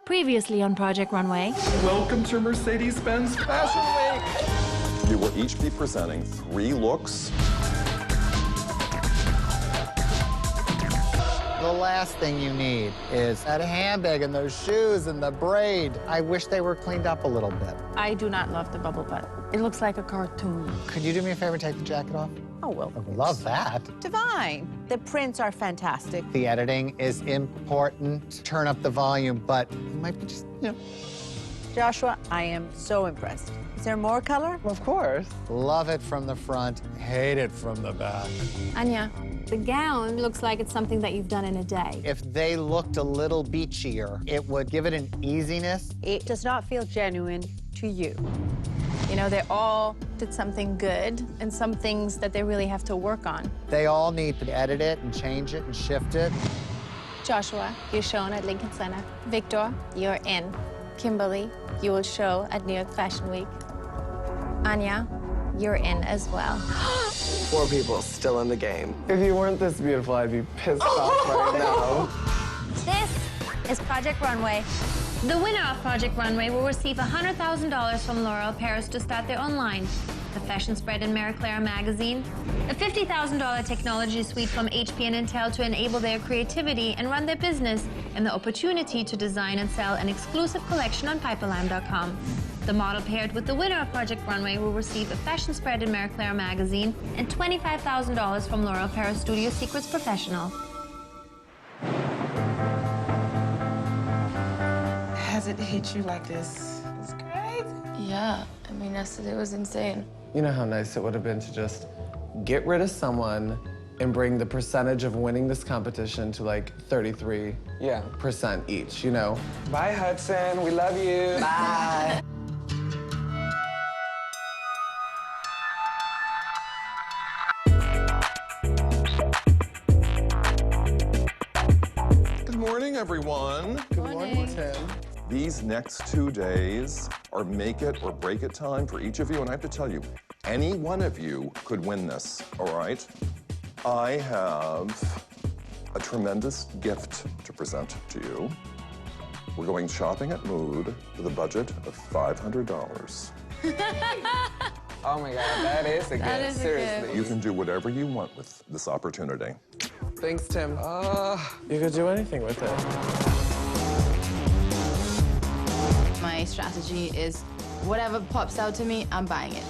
Previously on Project Runway. Welcome to Mercedes-Benz Fashion Week. You will each be presenting 3 looks. The last thing you need is that handbag and those shoes and the braid. I wish they were cleaned up a little bit. I do not love the bubble butt. It looks like a cartoon. Could you do me a favor and take the jacket off? Oh, well. I would love that. Divine. The prints are fantastic. The editing is important. Turn up the volume, but it might be just, you know. Joshua, I am so impressed. Is there more color? Of course. Love it from the front, hate it from the back. Anya, the gown looks like it's something that you've done in a day. If they looked a little beachier, it would give it an easiness. It does not feel genuine to you. You know, they all did something good and some things that they really have to work on. They all need to edit it and change it and shift it. Joshua, you're shown at Lincoln Center. Victor, you're in. Kimberly, you will show at New York Fashion Week. Anya, you're in as well. 4 people still in the game. If you weren't this beautiful, I'd be pissed off right now. This is Project Runway. The winner of Project Runway will receive $100,000 from L'Oreal Paris to start their own line, the fashion spread in Marie Claire magazine, a $50,000 technology suite from HP and Intel to enable their creativity and run their business, and the opportunity to design and sell an exclusive collection on piperlime.com. The model paired with the winner of Project Runway will receive a fashion spread in Marie Claire magazine and $25,000 from L'Oreal Paris Studio Secrets Professional. Has it hit you like this? It's crazy. Yeah, I mean, yesterday was insane. You know how nice it would have been to just get rid of someone and bring the percentage of winning this competition to like 33% each, you know? Bye, Hudson. We love you. Bye. Good morning, everyone. Good morning, Tim. These next 2 days are make it or break it time for each of you, and I have to tell you, any one of you could win this, all right? I have a tremendous gift to present to you. We're going shopping at Mood with a budget of $500. Oh my God, that is a gift. Seriously. You can do whatever you want with this opportunity. Thanks, Tim. You could do anything with it. My strategy is whatever pops out to me, I'm buying it.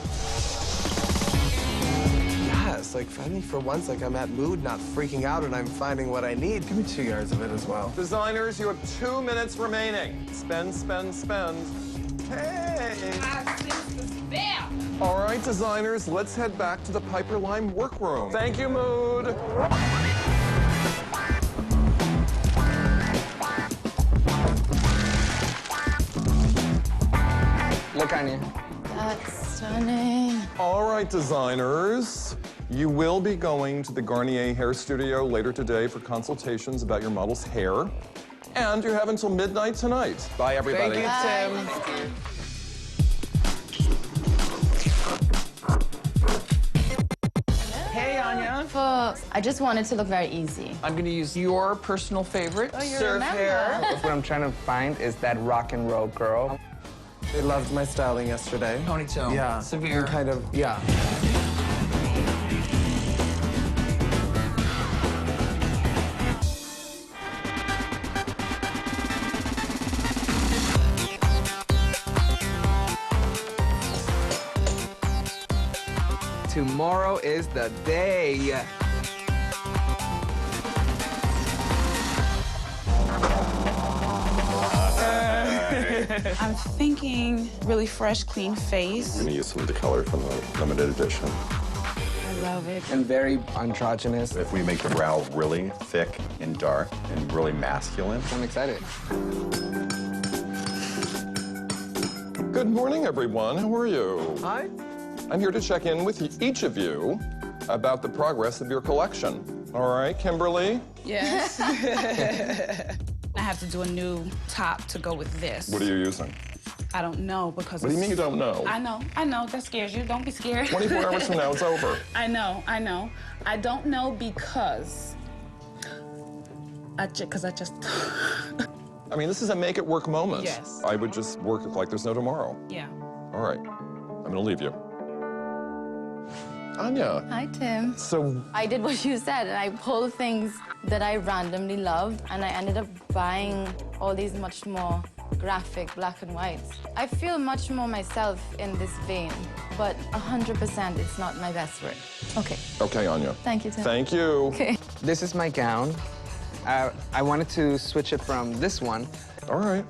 Yes, like finally for once, like I'm at Mood, not freaking out, and I'm finding what I need. Give me 2 yards of it as well. Designers, you have 2 minutes remaining. Spend, spend, spend. Hey! All right, designers, let's head back to the Piperlime workroom. Thank you, Mood. Look, Anya. That's stunning. All right, designers, you will be going to the Garnier Hair Studio later today for consultations about your model's hair. And you have until midnight tonight. Bye, everybody. Thank you, Tim. Hey, Anya. I just want it to look very easy. I'm gonna use your personal favorite, surf hair. What I'm trying to find is that rock and roll girl. They loved my styling yesterday. Ponytail. Yeah. Severe. And kind of, yeah. Tomorrow is the day. I'm thinking really fresh, clean face. I'm gonna use some of the color from the limited edition. I love it. And very androgynous. If we make the brow really thick and dark and really masculine. I'm excited. Good morning, everyone. How are you? Hi. I'm here to check in with each of you about the progress of your collection. All right, Kimberly? Yes. I have to do a new top to go with this. What are you using? I don't know because What do you mean you don't know? I know. That scares you. Don't be scared. 24 hours from now, it's over. I know. I don't know because I just I mean, this is a make-it-work moment. Yes. I would just work it like there's no tomorrow. Yeah. All right, I'm gonna leave you. Anya. Hi, Tim. So, I did what you said, and I pulled things that I randomly loved, and I ended up buying all these much more graphic black and whites. I feel much more myself in this vein, but 100% it's not my best work. Okay. okay, Anya. Thank you, Tim. Thank you. Okay. This is my gown. I wanted to switch it from this one. All right.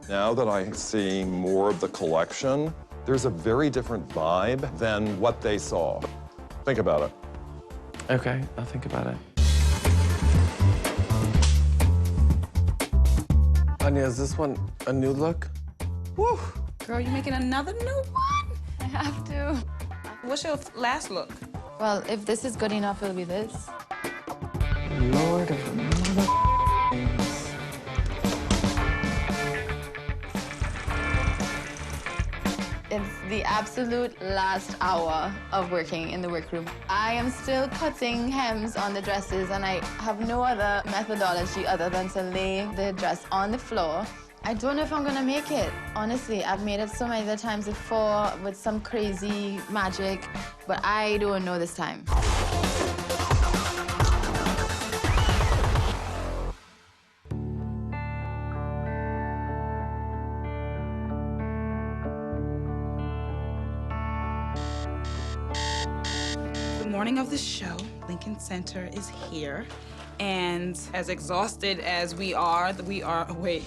Now that I see more of the collection, there's a very different vibe than what they saw. Think about it. Okay, I'll think about it. Anya, is this one a new look? Woo! Girl, you making another new one? I have to. What's your last look? Well, if this is good enough, it'll be this. Lord of the It's the absolute last hour of working in the workroom. I am still cutting hems on the dresses, and I have no other methodology other than to lay the dress on the floor. I don't know if I'm gonna make it. Honestly, I've made it so many other times before with some crazy magic, but I don't know this time. Morning of the show, Lincoln Center is here, and as exhausted as we are awake.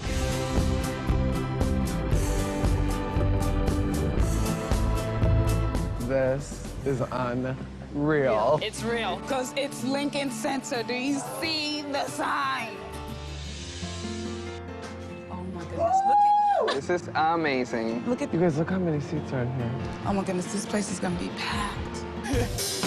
This is unreal. It's real, because it's Lincoln Center. Do you see the sign? Oh my goodness, This is amazing. look at, You guys, look how many seats are in here. oh my goodness, this place is gonna be packed.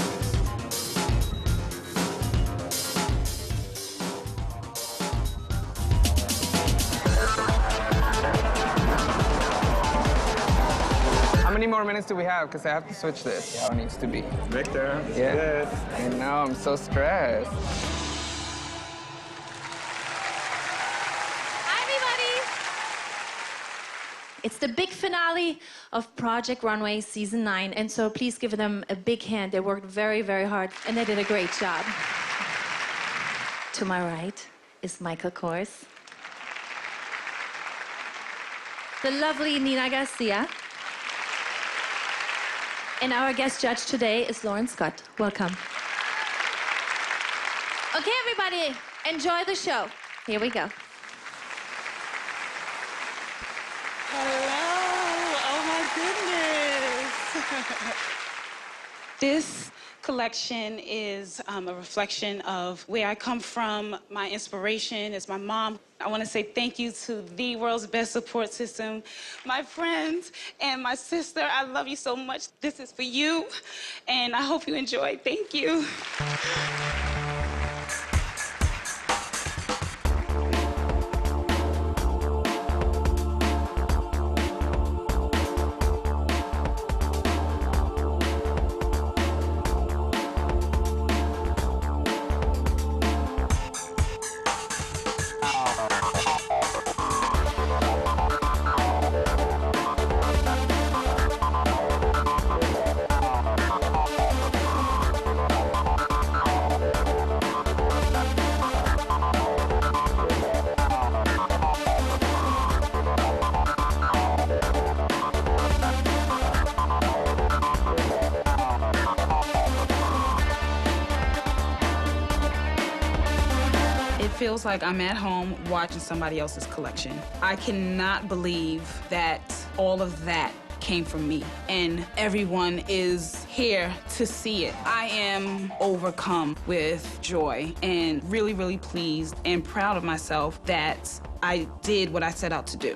How many more minutes do we have? Because I have to switch this. How it needs to be. Victor, this Yeah. is good. I know, I'm so stressed. Hi, everybody. It's the big finale of Project Runway Season 9, and so please give them a big hand. They worked very, very hard, and they did a great job. To my right is Michael Kors, the lovely Nina Garcia, and our guest judge today is Lauren Scott. Welcome. Okay, everybody, enjoy the show. Here we go. Hello, oh my goodness. This collection is a reflection of where I come from. My inspiration is my mom. I want to say thank you to the world's best support system, my friends, and my sister. I love you so much. This is for you, and I hope you enjoy. Thank you. Feels like I'm at home watching somebody else's collection. I cannot believe that all of that came from me, and everyone is here to see it. I am overcome with joy and really, really pleased and proud of myself that I did what I set out to do.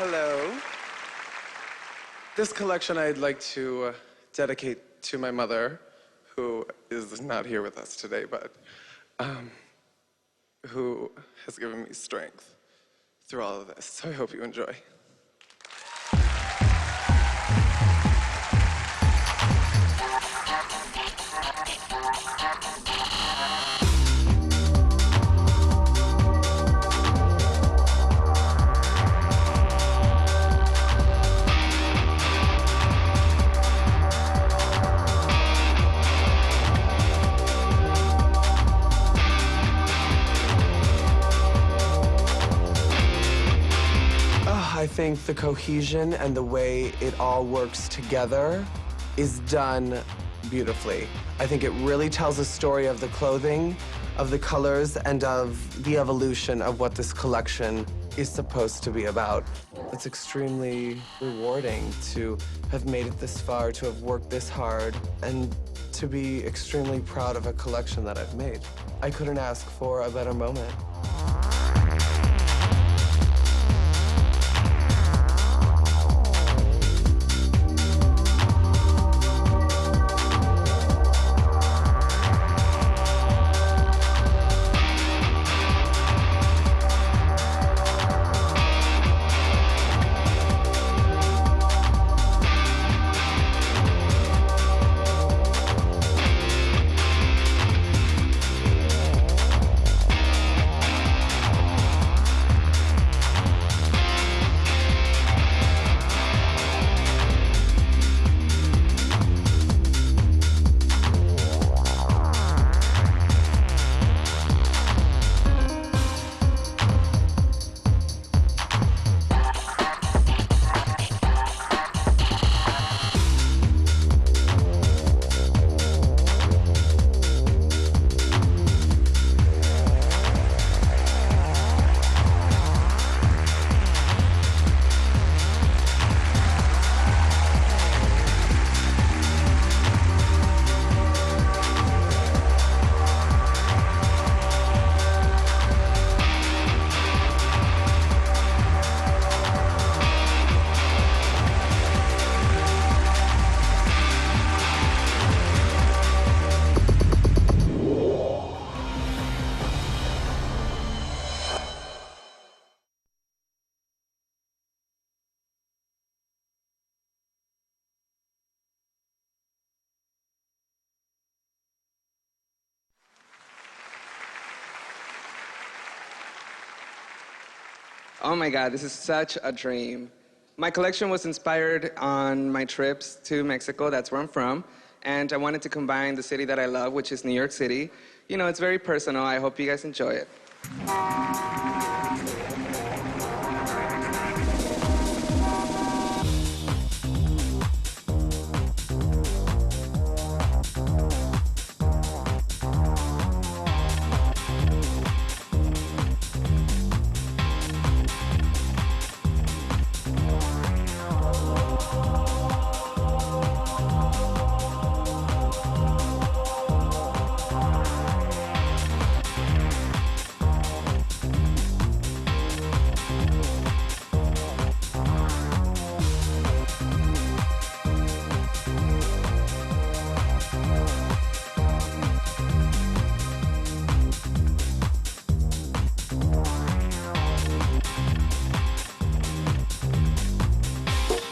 Hello. This collection I'd like to dedicate to my mother, who is not here with us today, but who has given me strength through all of this. So I hope you enjoy. I think the cohesion and the way it all works together is done beautifully. I think it really tells a story of the clothing, of the colors, and of the evolution of what this collection is supposed to be about. It's extremely rewarding to have made it this far, to have worked this hard, and to be extremely proud of a collection that I've made. I couldn't ask for a better moment. Oh my God, this is such a dream. My collection was inspired on my trips to Mexico, that's where I'm from, and I wanted to combine the city that I love, which is New York City. You know, it's very personal. I hope you guys enjoy it.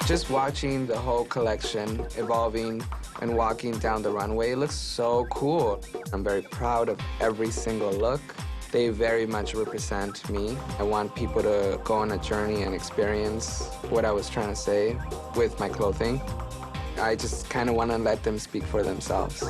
Just watching the whole collection evolving and walking down the runway looks so cool. I'm very proud of every single look. They very much represent me. I want people to go on a journey and experience what I was trying to say with my clothing. I just kind of want to let them speak for themselves.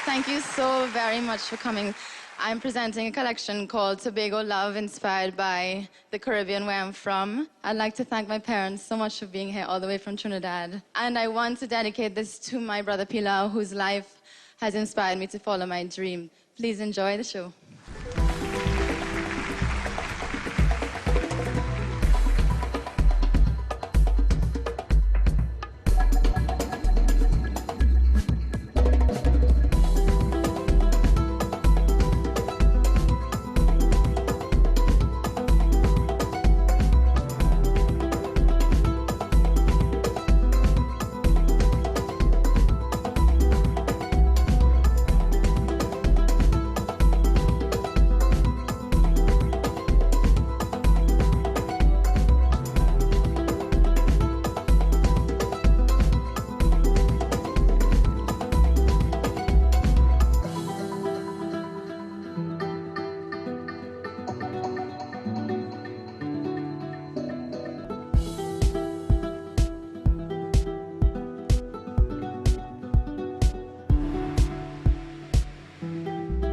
Thank you so very much for coming. I'm presenting a collection called Tobago Love, inspired by the Caribbean where I'm from. I'd like to thank my parents so much for being here all the way from Trinidad. And I want to dedicate this to my brother Pilar, whose life has inspired me to follow my dream. Please enjoy the show.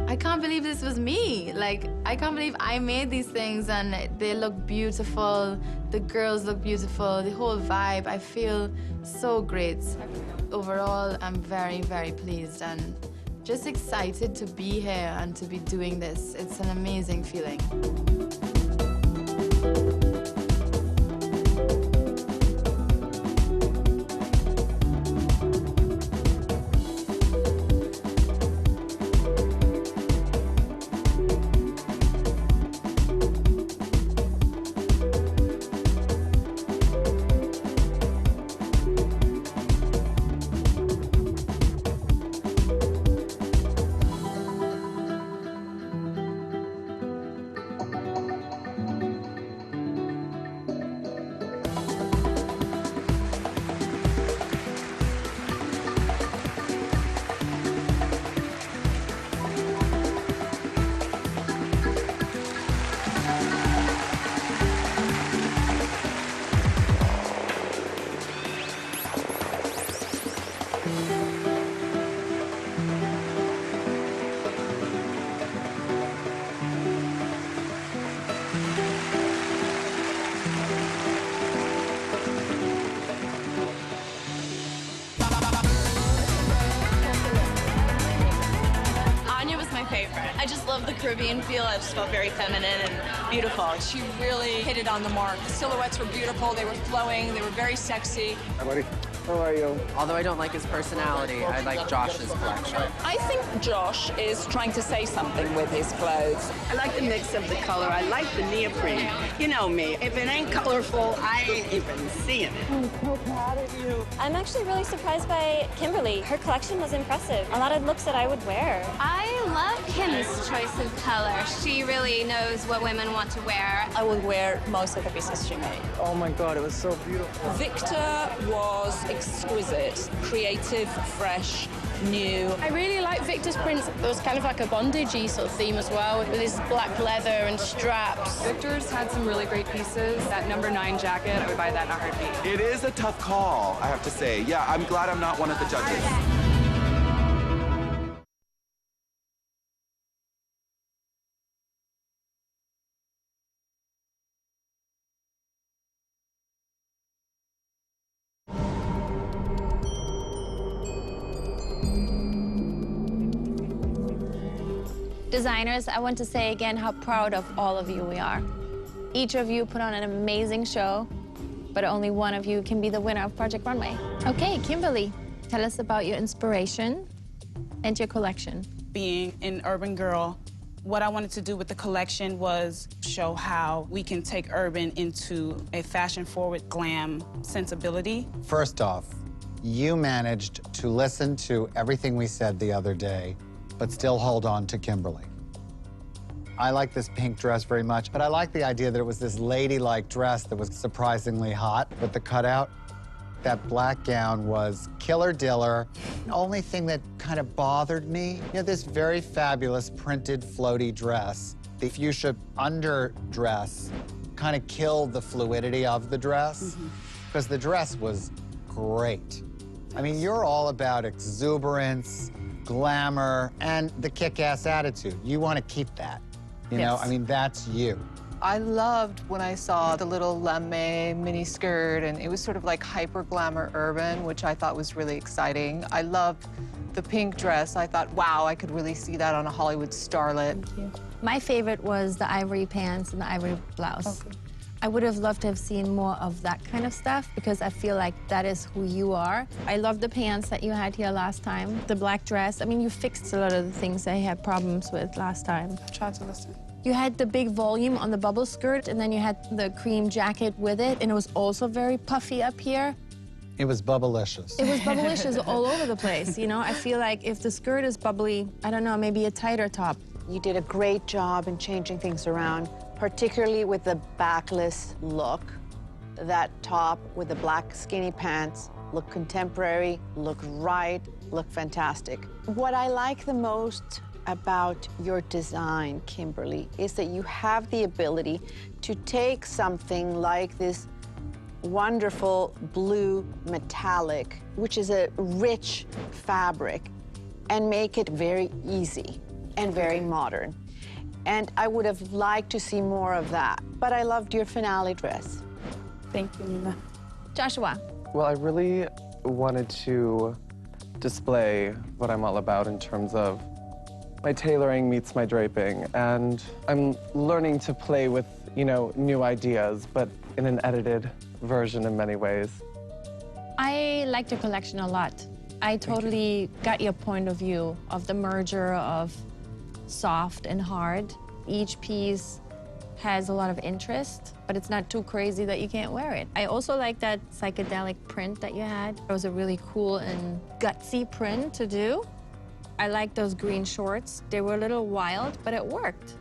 I can't believe this was me. Like, I can't believe I made these things and they look beautiful. The girls look beautiful, the whole vibe. I feel so great. Overall, I'm very, very pleased and just excited to be here and to be doing this. It's an amazing feeling. I just love the Caribbean feel. I just felt very feminine and beautiful. She really hit it on the mark. The silhouettes were beautiful. They were flowing. They were very sexy. Hi, buddy. How are you? Although I don't like his personality, I like Josh's collection. I think Josh is trying to say something with his clothes. I like the mix of the color. I like the neoprene. You know me. If it ain't colorful, I ain't even seeing it. I'm so proud of you. I'm actually really surprised by Kimberly. Her collection was impressive. A lot of looks that I would wear. I love Kim's choice of color. She really knows what women want to wear. I would wear most of the pieces she made. Oh my God, it was so beautiful. Victor was exquisite, creative, fresh, new. I really like Victor's prints. There was kind of like a bondage-y sort of theme as well, with his black leather and straps. Victor's had some really great pieces. That number 9 jacket, I would buy that in a heartbeat. It is a tough call, I have to say. Yeah, I'm glad I'm not one of the judges. Designers, I want to say again how proud of all of you we are. Each of you put on an amazing show, but only one of you can be the winner of Project Runway. Okay, Kimberly, tell us about your inspiration and your collection. Being an urban girl, what I wanted to do with the collection was show how we can take urban into a fashion-forward glam sensibility. First off, you managed to listen to everything we said the other day, but still hold on to Kimberly. I like this pink dress very much, but I like the idea that it was this ladylike dress that was surprisingly hot with the cutout. That black gown was killer diller. The only thing that kind of bothered me, you know, this very fabulous printed floaty dress, the fuchsia underdress kind of killed the fluidity of the dress, because the dress was great. I mean, you're all about exuberance, glamour, and the kick-ass attitude. You want to keep that. You know, I mean, that's you. I loved when I saw the little lame mini skirt, and it was sort of like hyper glamour urban, which I thought was really exciting. I loved the pink dress. I thought, wow, I could really see that on a Hollywood starlet. Thank you. My favorite was the ivory pants and the ivory blouse. Okay. I would have loved to have seen more of that kind of stuff because I feel like that is who you are. I love the pants that you had here last time, the black dress. I mean, you fixed a lot of the things I had problems with last time. I tried to listen. You had the big volume on the bubble skirt, and then you had the cream jacket with it, and it was also very puffy up here. It was bubblicious. It was bubblicious all over the place, you know? I feel like if the skirt is bubbly, I don't know, maybe a tighter top. You did a great job in changing things around, particularly with the backless look. That top with the black skinny pants looked contemporary, looked right, looked fantastic. What I like the most about your design, Kimberly, is that you have the ability to take something like this wonderful blue metallic, which is a rich fabric, and make it very easy and very modern. And I would have liked to see more of that. But I loved your finale dress. Thank you, Nina. Joshua. Well, I really wanted to display what I'm all about in terms of my tailoring meets my draping, and I'm learning to play with, you know, new ideas, but in an edited version in many ways. I liked your collection a lot. I totally got your point of view of the merger of soft and hard. Each piece has a lot of interest, but it's not too crazy that you can't wear it. I also like that psychedelic print that you had. It was a really cool and gutsy print to do. I like those green shorts. They were a little wild, but it worked.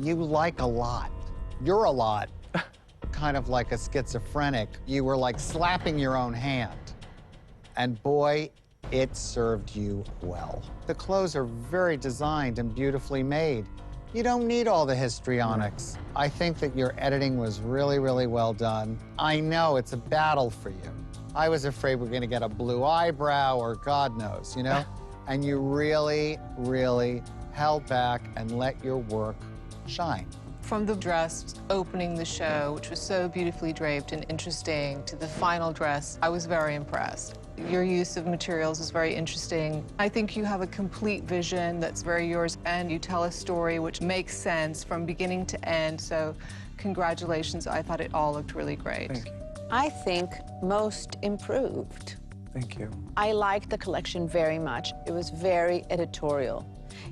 You like a lot. You're a lot. Kind of like a schizophrenic. You were like slapping your own hand. And boy, it served you well. The clothes are very designed and beautifully made. You don't need all the histrionics. I think that your editing was really, really well done. I know it's a battle for you. I was afraid we're gonna get a blue eyebrow or God knows, you know? And you really, really held back and let your work shine. From the dress opening the show, which was so beautifully draped and interesting, to the final dress, I was very impressed. Your use of materials is very interesting. I think you have a complete vision that's very yours, and you tell a story which makes sense from beginning to end, so congratulations. I thought it all looked really great. Thank you. I think most improved. Thank you. I liked the collection very much. It was very editorial.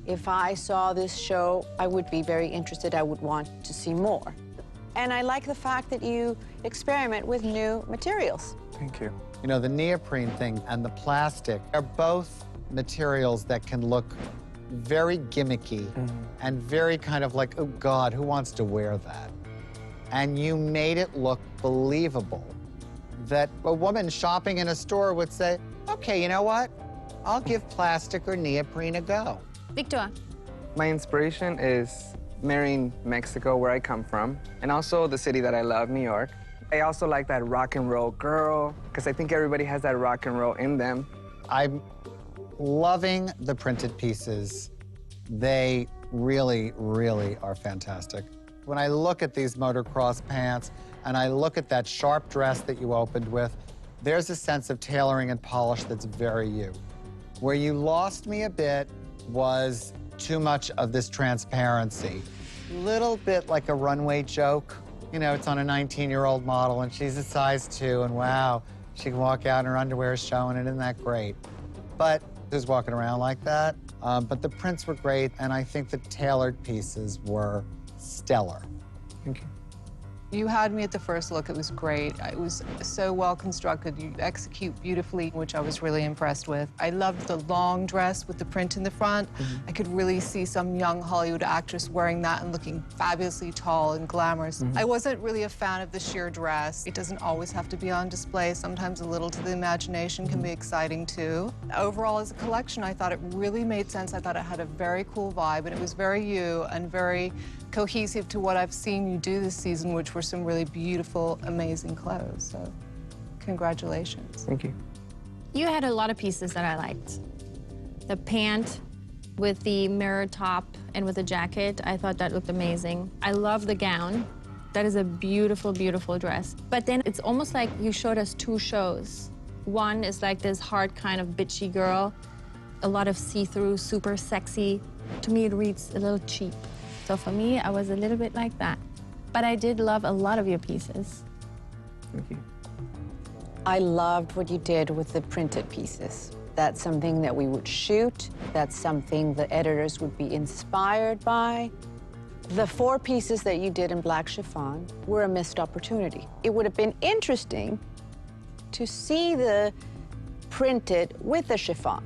If I saw this show, I would be very interested. I would want to see more. And I like the fact that you experiment with new materials. Thank you. You know, the neoprene thing and the plastic are both materials that can look very gimmicky and very kind of like, oh God, who wants to wear that? And you made it look believable. That a woman shopping in a store would say, okay, you know what? I'll give plastic or neoprene a go. Victor. My inspiration is marrying Mexico, where I come from, and also the city that I love, New York. I also like that rock and roll girl, because I think everybody has that rock and roll in them. I'm loving the printed pieces. They really, really are fantastic. When I look at these motocross pants, and I look at that sharp dress that you opened with, there's a sense of tailoring and polish that's very you. Where you lost me a bit was too much of this transparency. Little bit like a runway joke. You know, it's on a 19-year-old model, and she's a size 2, and wow, she can walk out in her underwear showing it. Isn't that great? But who's walking around like that? But the prints were great, and I think the tailored pieces were stellar. Thank you. You had me at the first look. It was great. It was so well constructed. You execute beautifully, which I was really impressed with. I loved the long dress with the print in the front. I could really see some young Hollywood actress wearing that and looking fabulously tall and glamorous. I wasn't really a fan of the sheer dress. It doesn't always have to be on display. Sometimes a little to the imagination can be exciting too. Overall, as a collection, I thought it really made sense. I thought it had a very cool vibe, and it was very you and very cohesive to what I've seen you do this season, which were some really beautiful, amazing clothes. So, Congratulations. Thank you. You had a lot of pieces that I liked. The pant with the mirror top and with the jacket, I thought that looked amazing. I love the gown. That is a beautiful, beautiful dress. But then it's almost like you showed us two shows. One is like this hard kind of bitchy girl, a lot of see-through, super sexy. To me, it reads a little cheap. So for me, I was a little bit like that. But I did love a lot of your pieces. Thank you. I loved what you did with the printed pieces. That's something that we would shoot. That's something the editors would be inspired by. The 4 pieces that you did in black chiffon were a missed opportunity. It would have been interesting to see the printed with the chiffon.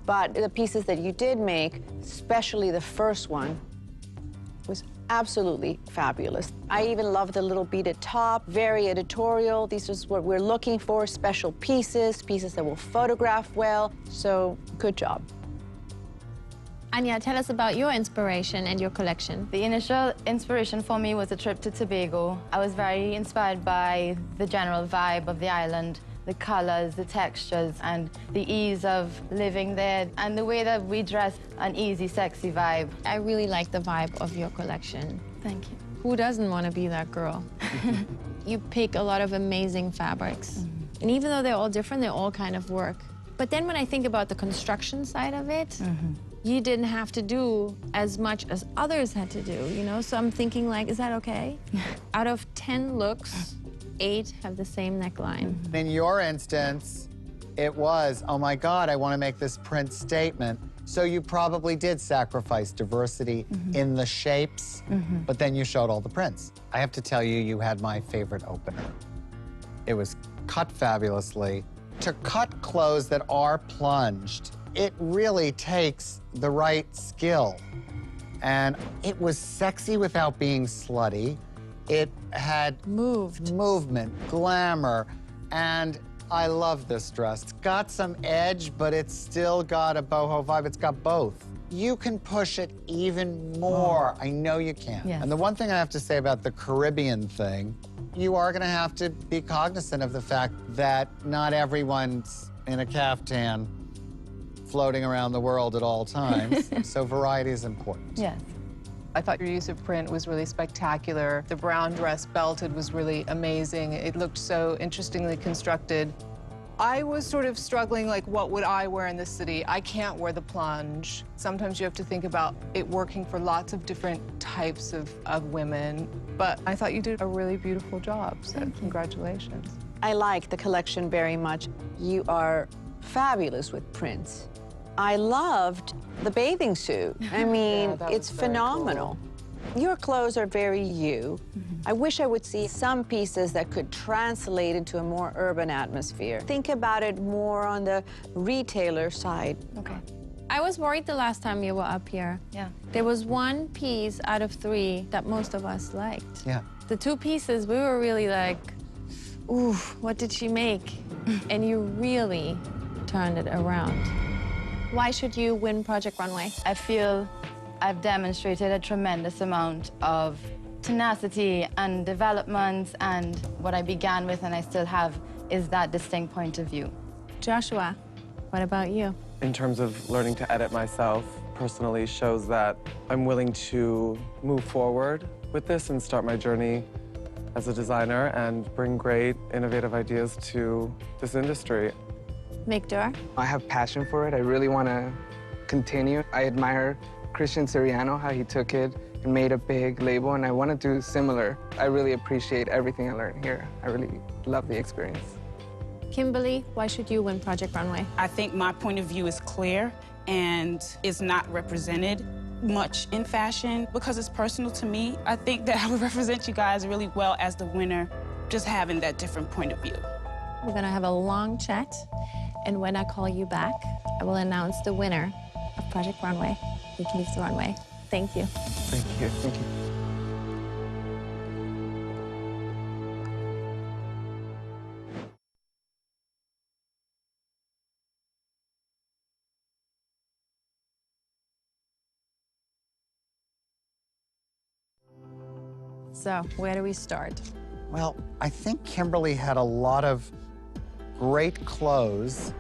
But the pieces that you did make, especially the first one, was absolutely fabulous. I even loved the little beaded top, very editorial. This is what we're looking for, special pieces, pieces that will photograph well. So, good job. Anya, tell us about your inspiration and your collection. The initial inspiration for me was a trip to Tobago. I was very inspired by the general vibe of the island, the colors, the textures, and the ease of living there, and the way that we dress, an easy, sexy vibe. I really like the vibe of your collection. Thank you. Who doesn't want to be that girl? You pick a lot of amazing fabrics. And even though they're all different, they all kind of work. But then when I think about the construction side of it, you didn't have to do as much as others had to do, you know? So I'm thinking, like, is that okay? Out of 10 looks, 8 have the same neckline. In your instance, it was, oh my God, I want to make this print statement. So you probably did sacrifice diversity in the shapes, but then you showed all the prints. I have to tell you, you had my favorite opener. It was cut fabulously. To cut clothes that are plunged, it really takes the right skill. And it was sexy without being slutty. It had movement, glamour, and I love this dress. It's got some edge, but it's still got a boho vibe. It's got both. You can push it even more. I know you can. Yes. And the one thing I have to say about the Caribbean thing, you are gonna have to be cognizant of the fact that not everyone's in a caftan floating around the world at all times, so variety is important. Yes. I thought your use of print was really spectacular. The brown dress belted was really amazing. It looked so interestingly constructed. I was sort of struggling, like, what would I wear in this city? I can't wear the plunge. Sometimes you have to think about it working for lots of different types of women. But I thought you did a really beautiful job, so congratulations. I like the collection very much. You are fabulous with prints. I loved the bathing suit. I mean, it's phenomenal. Your clothes are very you. I wish I would see some pieces that could translate into a more urban atmosphere. Think about it more on the retailer side. Okay. I was worried the last time you were up here. Yeah. There was one piece out of 3 that most of us liked. Yeah. The 2 pieces, we were really like, ooh, what did she make? And you really turned it around. Why should you win Project Runway? I feel I've demonstrated a tremendous amount of tenacity and development, and what I began with and I still have is that distinct point of view. Joshua, what about you? In terms of learning to edit myself, personally shows that I'm willing to move forward with this and start my journey as a designer and bring great, innovative ideas to this industry. Victor? I have passion for it. I really want to continue. I admire Christian Siriano, how he took it and made a big label, and I want to do similar. I really appreciate everything I learned here. I really love the experience. Kimberly, why should you win Project Runway? I think my point of view is clear and is not represented much in fashion because it's personal to me. I think that I would represent you guys really well as the winner, just having that different point of view. We're gonna have a long chat, and when I call you back, I will announce the winner of Project Runway. You can leave the runway. Thank you. Thank you. Thank you. So, where do we start? Well, I think Kimberly had a lot of great clothes,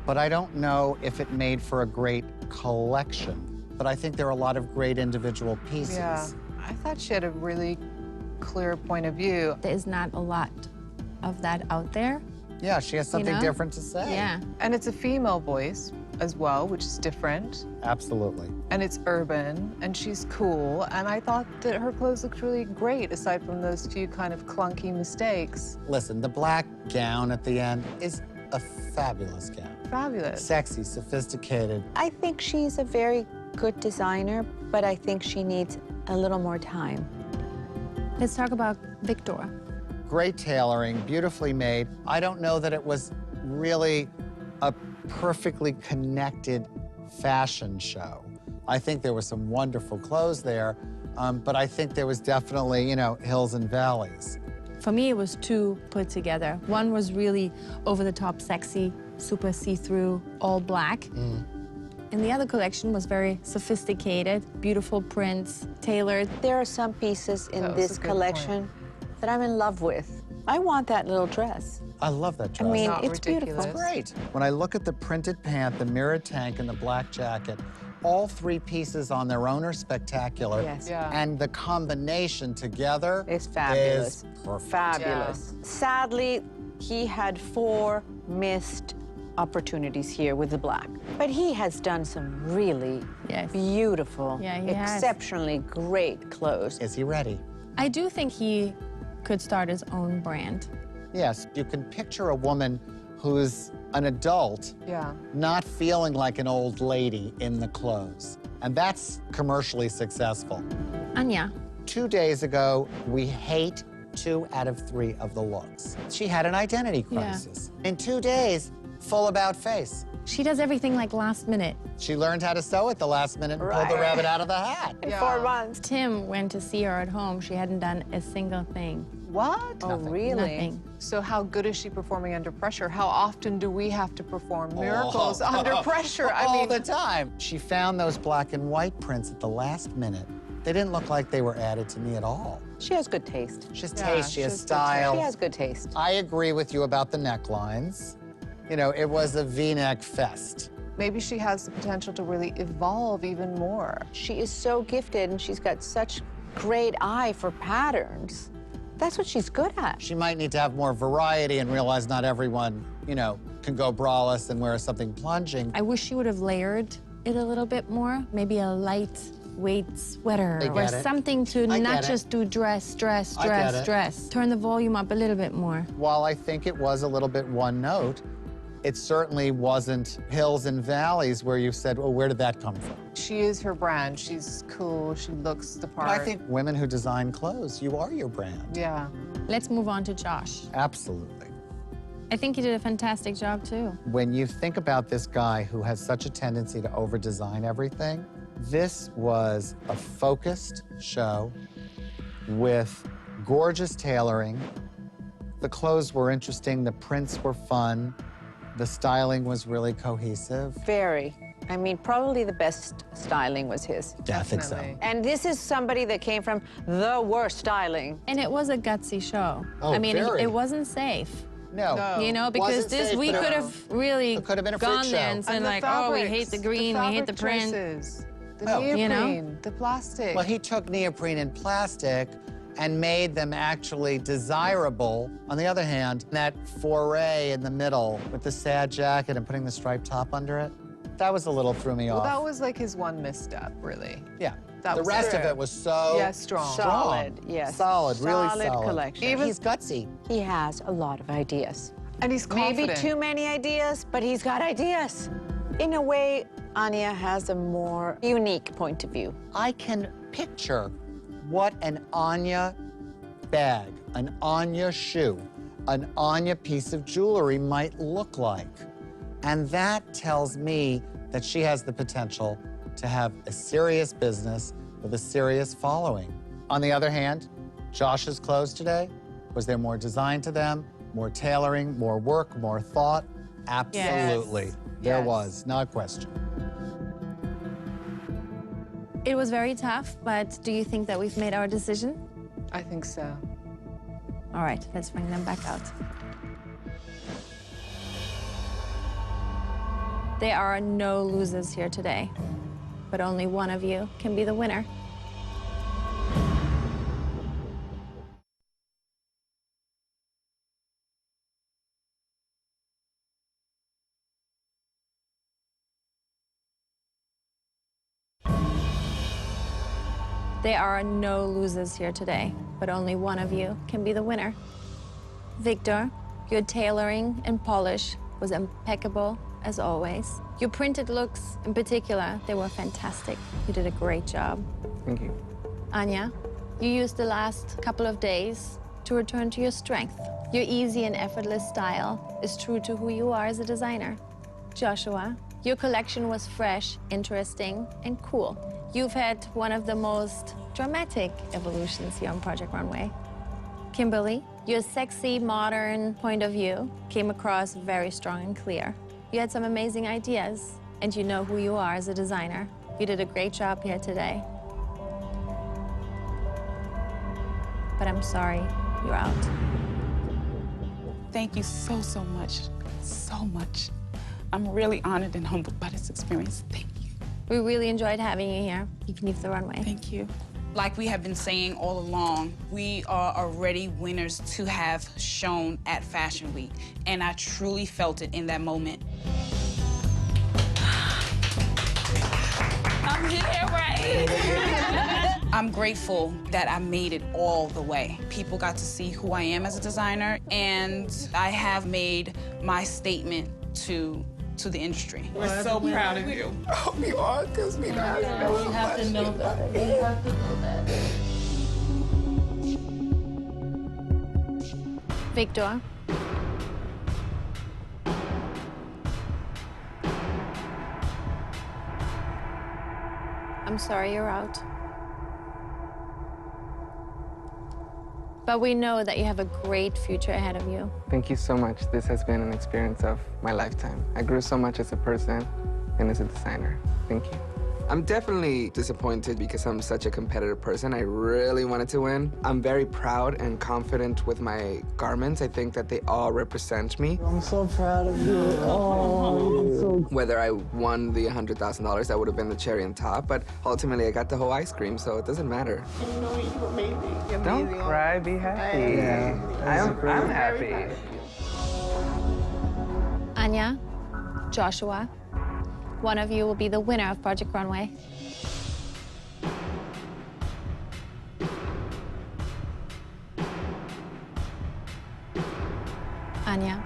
but I don't know if it made for a great collection. But I think there are a lot of great individual pieces. Yeah, I thought she had a really clear point of view. There is not a lot of that out there. Yeah, she has something different to say. Yeah. And it's a female voice as well, which is different. Absolutely. And it's urban, and she's cool. And I thought that her clothes looked really great, aside from those few kind of clunky mistakes. Listen, the black gown at the end is a fabulous gown. Fabulous. Sexy, sophisticated. I think she's a very good designer, but I think she needs a little more time. Let's talk about Victor. Great tailoring, beautifully made. I don't know that it was really a perfectly connected fashion show. I think there were some wonderful clothes there, but I think there was definitely, you know, hills and valleys. For me, it was two put together. One was really over-the-top sexy, super see-through, all black. And the other collection was very sophisticated, beautiful prints, tailored. There are some pieces in this collection that I'm in love with. I want that little dress. I love that dress. I mean, it's beautiful. It's great. When I look at the printed pant, the mirrored tank, and the black jacket, all three pieces on their own are spectacular. Yes. Yeah. And the combination together is fabulous. Is perfect. Fabulous. Yeah. Sadly, he had 4 missed opportunities here with the black. But he has done some really beautiful, exceptionally great clothes. Is he ready? I do think he could start his own brand. Yes, you can picture a woman who's an adult not feeling like an old lady in the clothes. And that's commercially successful. Anya. 2 days ago, we hate 2 out of 3 of the looks. She had an identity crisis. In 2 days, full about face. She does everything like last minute. She learned how to sew at the last minute and pulled the rabbit out of the hat. In 4 months. Tim went to see her at home. She hadn't done a single thing. What? Oh, really? Nothing. So how good is she performing under pressure? How often do we have to perform miracles under pressure? I mean, all the time. She found those black and white prints at the last minute. They didn't look like they were added to me at all. She has good taste. She has taste, she has style. She has good taste. I agree with you about the necklines. You know, it was a V-neck fest. Maybe she has the potential to really evolve even more. She is so gifted, and she's got such great eye for patterns. That's what she's good at. She might need to have more variety and realize not everyone, you know, can go braless and wear something plunging. I wish she would have layered it a little bit more. Maybe a lightweight sweater or something to not just do dress, dress, dress, dress. Turn the volume up a little bit more. While I think it was a little bit one note, it certainly wasn't hills and valleys where you said, well, where did that come from? She is her brand. She's cool. She looks the part. But I think women who design clothes, you are your brand. Yeah. Let's move on to Josh. Absolutely. I think he did a fantastic job, too. When you think about this guy who has such a tendency to over-design everything, this was a focused show with gorgeous tailoring. The clothes were interesting. The prints were fun. The styling was really cohesive. Very. I mean, probably the best styling was his. Yeah, I think so. And this is somebody that came from the worst styling. And it was a gutsy show. Oh, I mean, very. it wasn't safe. No. You know, because Wasn't this safe, we but could have really could have been a freak gone show. there and said, And the like, oh, we fabrics, hate the green, we hate the print. choices, the Oh. neoprene, You know? the plastic. Well, he took neoprene and plastic and made them actually desirable. On the other hand, that foray in the middle with the sad jacket and putting the striped top under it, that was a little threw me Well, off. that was like his one misstep, really. Yeah. That The was rest of true. it was so strong. Solid, yes. Solid, really solid. Collection. He's gutsy. He has a lot of ideas. And he's confident. Maybe too many ideas, but he's got ideas. In a way, Anya has a more unique point of view. I can picture what an Anya bag, an Anya shoe, an Anya piece of jewelry might look like. And that tells me that she has the potential to have a serious business with a serious following. On the other hand, Josh's clothes today, was there more design to them, more tailoring, more work, more thought? Absolutely. Yes. There Yes. was, no question. It was very tough, but do you think that we've made our decision? I think so. All right, let's bring them back out. There are no losers here today, but only one of you can be the winner. There are no losers here today, but only one of you can be the winner. Victor, your tailoring and polish was impeccable as always. Your printed looks in particular, they were fantastic. You did a great job. Thank you. Anya, you used the last couple of days to return to your strength. Your easy and effortless style is true to who you are as a designer. Joshua, your collection was fresh, interesting, and cool. You've had one of the most dramatic evolutions here on Project Runway. Kimberly, your sexy, modern point of view came across very strong and clear. You had some amazing ideas, and you know who you are as a designer. You did a great job here today. But I'm sorry, you're out. Thank you so, so much. So much. I'm really honored and humbled by this experience. Thank you. We really enjoyed having you here. You can leave the runway. Thank you. Like we have been saying all along, we are already winners to have shown at Fashion Week, and I truly felt it in that moment. I'm here, right? I'm grateful that I made it all the way. People got to see who I am as a designer, and I have made my statement to the industry. We're so proud of you. I hope you are, because we have to know that. We have to know that. Victor. I'm sorry you're out. But we know that you have a great future ahead of you. Thank you so much. This has been an experience of my lifetime. I grew so much as a person and as a designer. Thank you. I'm definitely disappointed because I'm such a competitive person. I really wanted to win. I'm very proud and confident with my garments. I think that they all represent me. I'm so proud of you. Oh, Whether I won the $100,000, that would have been the cherry on top, but ultimately I got the whole ice cream, so it doesn't matter. you know you're amazing. Don't cry, be happy. Yeah, I'm happy. Anya, Joshua, one of you will be the winner of Project Runway. Anya.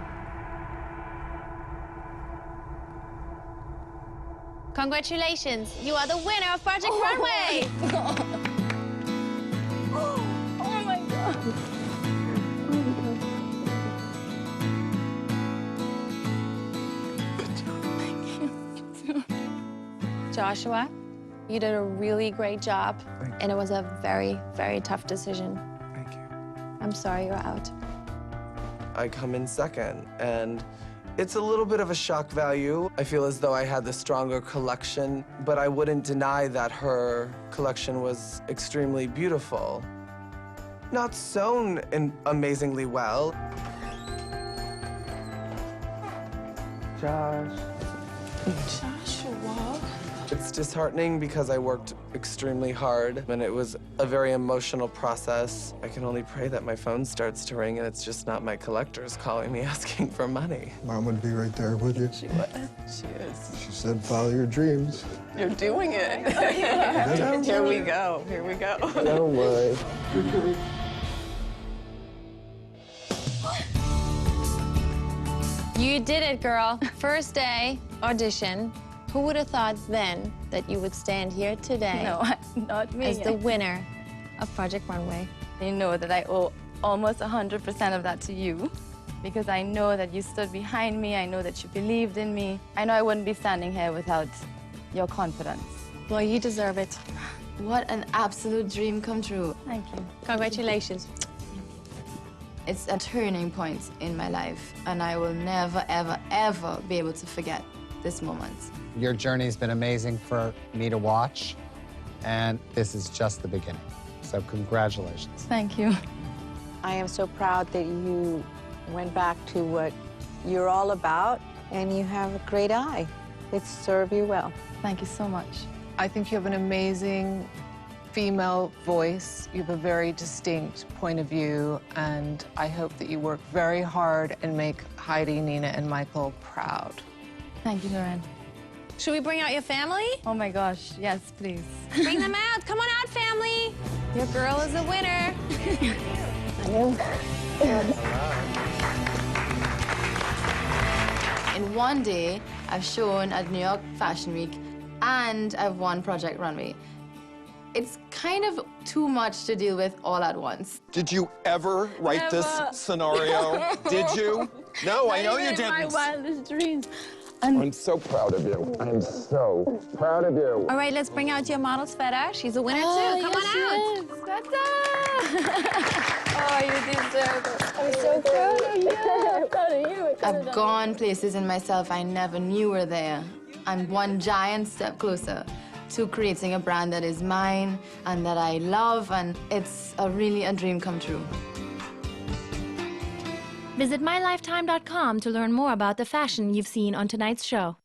Congratulations, you are the winner of Project Runway! Oh my God. Joshua, you did a really great job, and it was a very, very tough decision. Thank you. I'm sorry you're out. I come in second, and it's a little bit of a shock value. I feel as though I had the stronger collection, but I wouldn't deny that her collection was extremely beautiful. Not sewn amazingly well. Josh. Joshua. It's disheartening because I worked extremely hard, and it was a very emotional process. I can only pray that my phone starts to ring and it's just not my collectors calling me asking for money. Mom would be right there with you. She would. She is. She said, follow your dreams. You're doing it. Here we go. Here we go. Don't worry. You did it, girl. First day, audition. Who would have thought then that you would stand here today? No, not me. As the winner of Project Runway. You know that I owe almost 100% of that to you, because I know that you stood behind me. I know that you believed in me. I know I wouldn't be standing here without your confidence. Well, you deserve it. What an absolute dream come true. Thank you. Congratulations. It's a turning point in my life, and I will never, ever, ever be able to forget this moment. Your journey's been amazing for me to watch, and this is just the beginning. So congratulations. Thank you. I am so proud that you went back to what you're all about, and you have a great eye. It served you well. Thank you so much. I think you have an amazing female voice. You have a very distinct point of view, and I hope that you work very hard and make Heidi, Nina, and Michael proud. Thank you, Lauren. Should we bring out your family? Oh my gosh, yes, please. Bring them out. Come on out, family. Your girl is a winner. In one day, I've shown at New York Fashion Week, and I've won Project Runway. It's kind of too much to deal with all at once. Did you ever write this scenario? Did you? No, I know you didn't. My wildest dreams. I'm so proud of you. I'm so proud of you. All right, let's bring out your model, Sveta. She's a winner, too. Come on out. Oh, you deserve it. I'm so proud of you. I'm proud of you. I've gone places in myself I never knew were there. I'm one giant step closer to creating a brand that is mine and that I love, and it's really a dream come true. Visit mylifetime.com to learn more about the fashion you've seen on tonight's show.